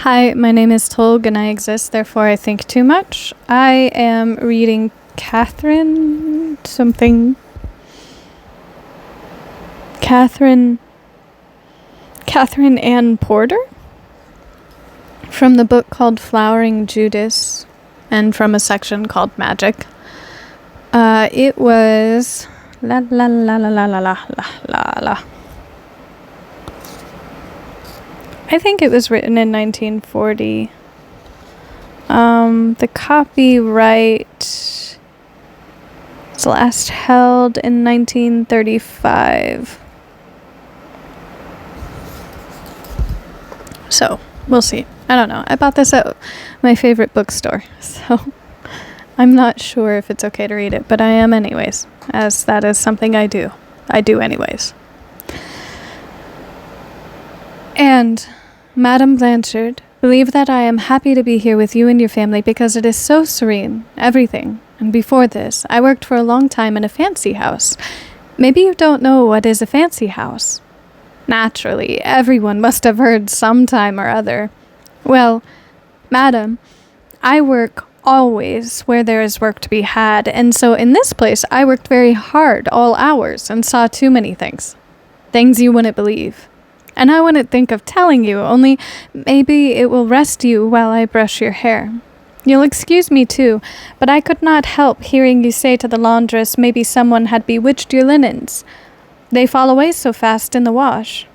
Hi, my name is Tolg and I exist, therefore I think too much. I am reading Katherine Anne Porter from the book called Flowering Judas and from a section called Magic. It was la la la la la la la la la la. I think it was written in 1940. The copyright was last held in 1935. So, we'll see. I don't know. I bought this at my favorite bookstore, so I'm not sure if it's okay to read it, but I am anyways, as that is something I do. I do anyways. And Madame Blanchard, believe that I am happy to be here with you and your family because it is so serene, everything. And before this, I worked for a long time in a fancy house. Maybe you don't know what is a fancy house. Naturally, everyone must have heard some time or other. Well, madam, I work always where there is work to be had, and so in this place I worked very hard all hours and saw too many things. Things you wouldn't believe. And I wouldn't think of telling you, only maybe it will rest you while I brush your hair. You'll excuse me too, but I could not help hearing you say to the laundress maybe someone had bewitched your linens. They fall away so fast in the wash.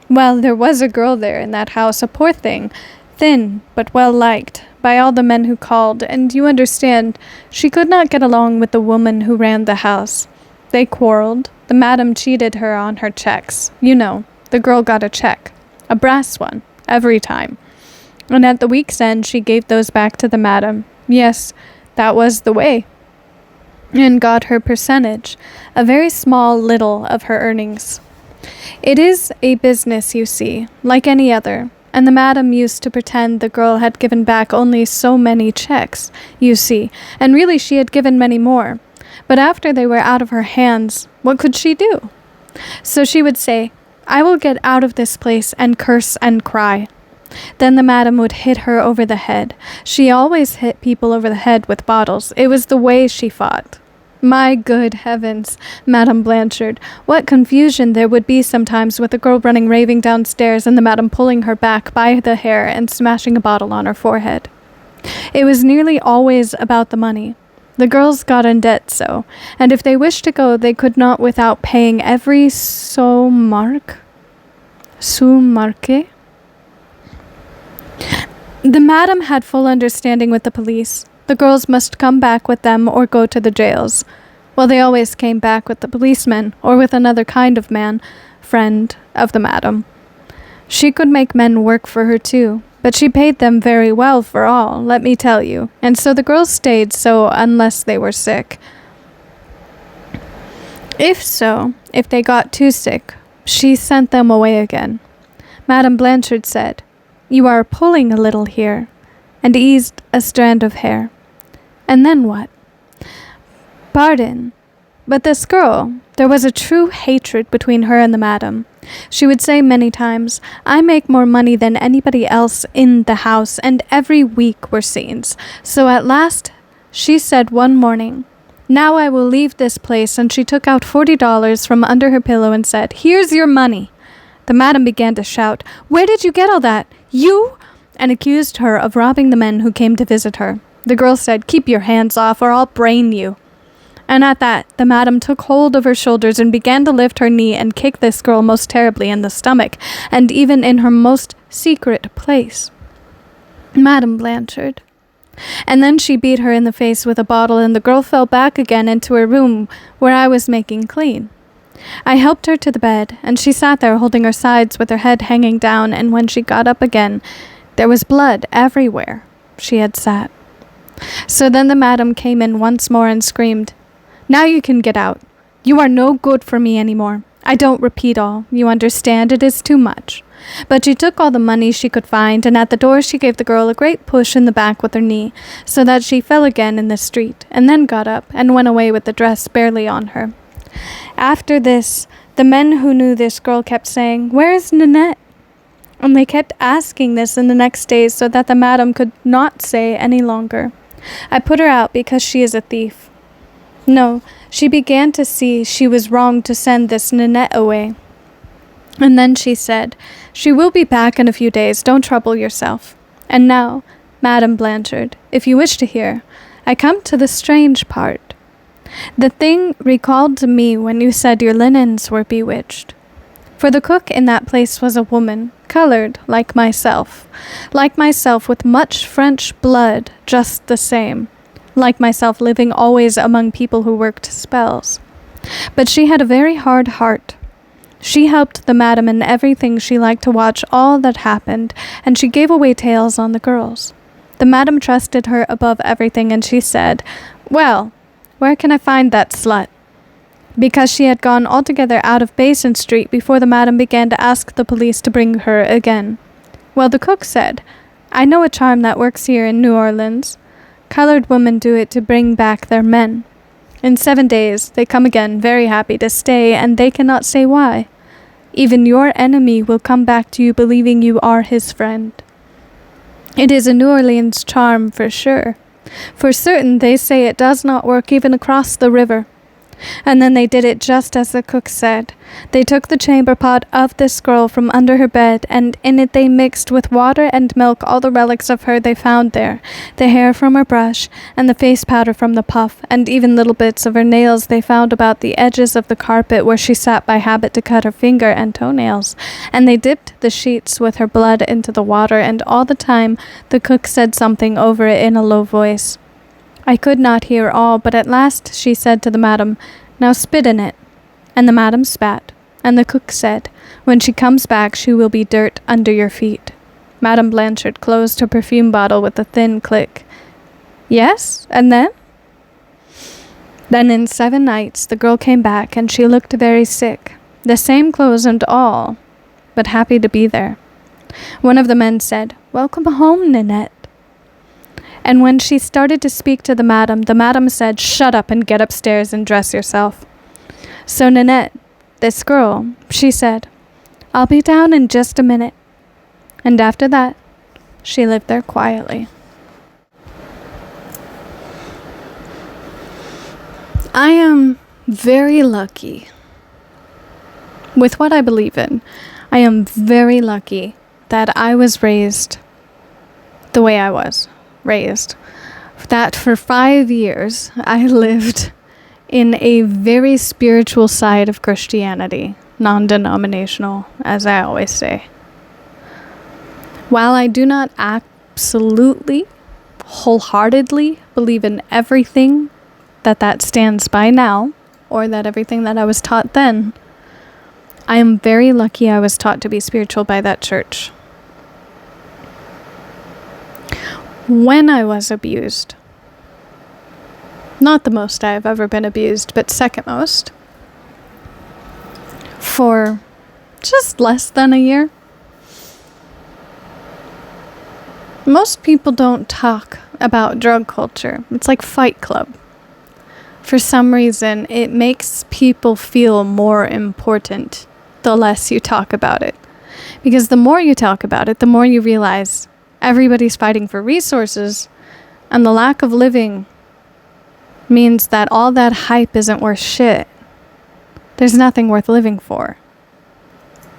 Well, there was a girl there in that house, a poor thing, thin but well liked by all the men who called, and you understand, she could not get along with the woman who ran the house. They quarreled. The madam cheated her on her checks. You know. The girl got a check, a brass one, every time. And at the week's end, she gave those back to the madam. Yes, that was the way. And got her percentage, a very small little of her earnings. It is a business, you see, like any other. And the madam used to pretend the girl had given back only so many checks, you see, and really she had given many more. But after they were out of her hands, what could she do? So she would say, I will get out of this place, and curse and cry. Then the madam would hit her over the head. She always hit people over the head with bottles. It was the way she fought. My good heavens, Madame Blanchard, what confusion there would be sometimes with a girl running raving downstairs and the madam pulling her back by the hair and smashing a bottle on her forehead. It was nearly always about the money. The girls got in debt so, and if they wished to go, they could not without paying every sous marque. The madam had full understanding with the police. The girls must come back with them or go to the jails. Well, they always came back with the policeman or with another kind of man, friend of the madam. She could make men work for her too. But she paid them very well for all, let me tell you, and so the girls stayed so unless they were sick. If they got too sick, she sent them away again. Madame Blanchard said, You are pulling a little here, and eased a strand of hair. And then what? Pardon, but this girl, there was a true hatred between her and the madam. She would say many times, I make more money than anybody else in the house, and every week were scenes. So at last, she said one morning, Now I will leave this place, and she took out $40 from under her pillow and said, Here's your money. The madam began to shout, Where did you get all that? You? And accused her of robbing the men who came to visit her. The girl said, Keep your hands off, or I'll brain you. And at that, the madam took hold of her shoulders and began to lift her knee and kick this girl most terribly in the stomach, and even in her most secret place. Madame Blanchard. And then she beat her in the face with a bottle, and the girl fell back again into her room where I was making clean. I helped her to the bed, and she sat there holding her sides with her head hanging down, and when she got up again, there was blood everywhere she had sat. So then the madam came in once more and screamed, Now you can get out. You are no good for me anymore. I don't repeat all. You understand, it is too much. But she took all the money she could find, and at the door she gave the girl a great push in the back with her knee, so that she fell again in the street, and then got up and went away with the dress barely on her. After this, the men who knew this girl kept saying, Where is Nanette? And they kept asking this in the next days so that the madam could not say any longer. I put her out because she is a thief. No, she began to see she was wrong to send this Nanette away. And then she said, "She will be back in a few days, don't trouble yourself." And now, Madame Blanchard, if you wish to hear, I come to the strange part. The thing recalled to me when you said your linens were bewitched. For the cook in that place was a woman, colored like myself with much French blood, just the same, like myself living always among people who worked spells. But she had a very hard heart. She helped the madam in everything. She liked to watch all that happened, and she gave away tales on the girls. The madam trusted her above everything, and she said, "Well, where can I find that slut?" Because she had gone altogether out of Basin Street before the madam began to ask the police to bring her again. Well, the cook said, "I know a charm that works here in New Orleans. Colored women do it to bring back their men. In 7 days, they come again, very happy to stay, and they cannot say why. Even your enemy will come back to you believing you are his friend. It is a New Orleans charm for sure. For certain, they say it does not work even across the river." And then they did it just as the cook said. They took the chamber pot of this girl from under her bed, and in it they mixed with water and milk all the relics of her they found there, the hair from her brush, and the face powder from the puff, and even little bits of her nails they found about the edges of the carpet where she sat by habit to cut her finger and toenails. And they dipped the sheets with her blood into the water, and all the time the cook said something over it in a low voice. I could not hear all, but at last she said to the madam, "Now spit in it." And the madam spat, and the cook said, "When she comes back, she will be dirt under your feet." Madame Blanchard closed her perfume bottle with a thin click. "Yes, and then?" "Then in 7 nights the girl came back, and she looked very sick, the same clothes and all, but happy to be there. One of the men said, 'Welcome home, Nanette.' And when she started to speak to the madam said, 'Shut up and get upstairs and dress yourself.' So Nanette, this girl, she said, 'I'll be down in just a minute.' And after that, she lived there quietly." I am very lucky with what I believe in. I am very lucky that I was raised the way I was raised. That for 5 years I lived in a very spiritual side of Christianity, non-denominational, as I always say. While I do not absolutely, wholeheartedly believe in everything that stands by now, or that everything that I was taught then, I am very lucky I was taught to be spiritual by that church. When I was abused, not the most I have ever been abused, but second most, for just less than a year. Most people don't talk about drug culture. It's like Fight Club. For some reason, it makes people feel more important the less you talk about it. Because the more you talk about it, the more you realize everybody's fighting for resources, and the lack of living means that all that hype isn't worth shit. There's nothing worth living for,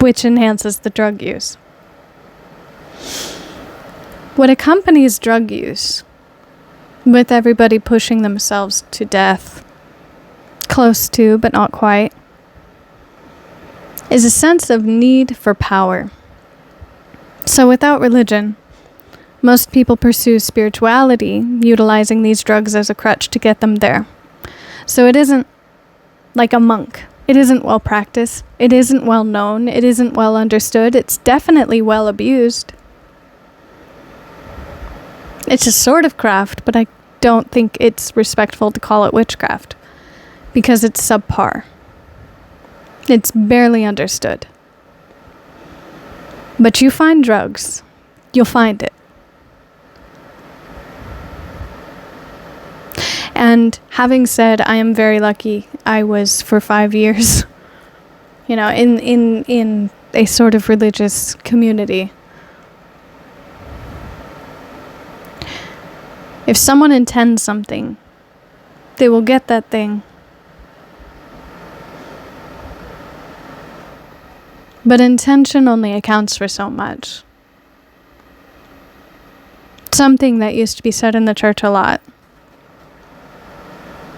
which enhances the drug use. What accompanies drug use, with everybody pushing themselves to death, close to but not quite, is a sense of need for power. So without religion, most people pursue spirituality, utilizing these drugs as a crutch to get them there. So it isn't like a monk. It isn't well practiced. It isn't well known. It isn't well understood. It's definitely well abused. It's a sort of craft, but I don't think it's respectful to call it witchcraft, because it's subpar. It's barely understood. But you find drugs, you'll find it. And having said I am very lucky I was for 5 years, in a sort of religious community. If someone intends something, they will get that thing. But intention only accounts for so much. Something that used to be said in the church a lot.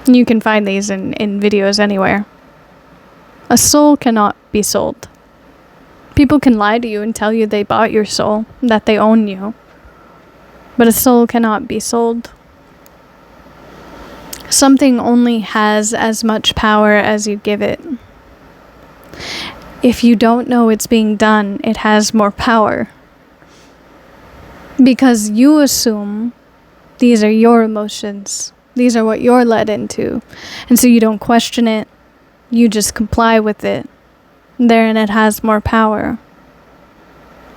You can find these in videos anywhere. A soul cannot be sold. People can lie to you and tell you they bought your soul, that they own you. But a soul cannot be sold. Something only has as much power as you give it. If you don't know it's being done, it has more power. Because you assume these are your emotions. These are what you're led into. And so you don't question it. You just comply with it. Therein it has more power.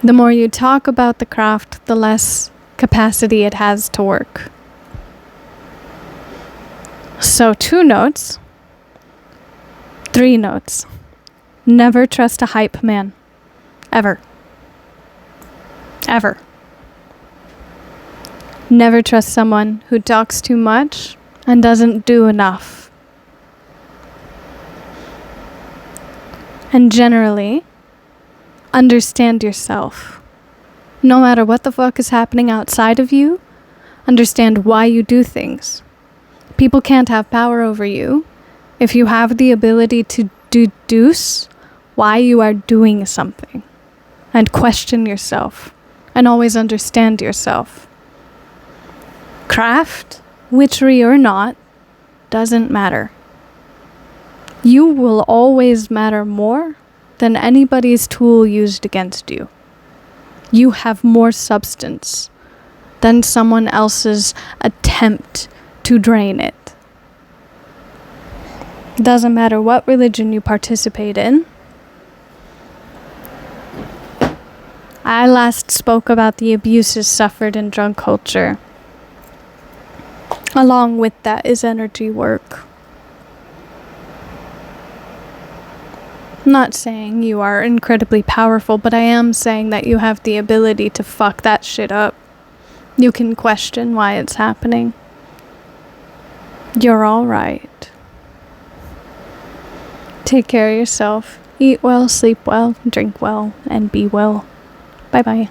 The more you talk about the craft, the less capacity it has to work. So 2 notes. 3 notes. Never trust a hype man. Ever. Ever. Never trust someone who talks too much and doesn't do enough. And generally, understand yourself. No matter what the fuck is happening outside of you, understand why you do things. People can't have power over you if you have the ability to deduce why you are doing something and question yourself and always understand yourself. Craft, witchery or not, doesn't matter. You will always matter more than anybody's tool used against you. You have more substance than someone else's attempt to drain it. Doesn't matter what religion you participate in. I last spoke about the abuses suffered in drug culture. Along with that is energy work. I'm not saying you are incredibly powerful, but I am saying that you have the ability to fuck that shit up. You can question why it's happening. You're alright. Take care of yourself. Eat well, sleep well, drink well, and be well. Bye-bye.